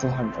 200،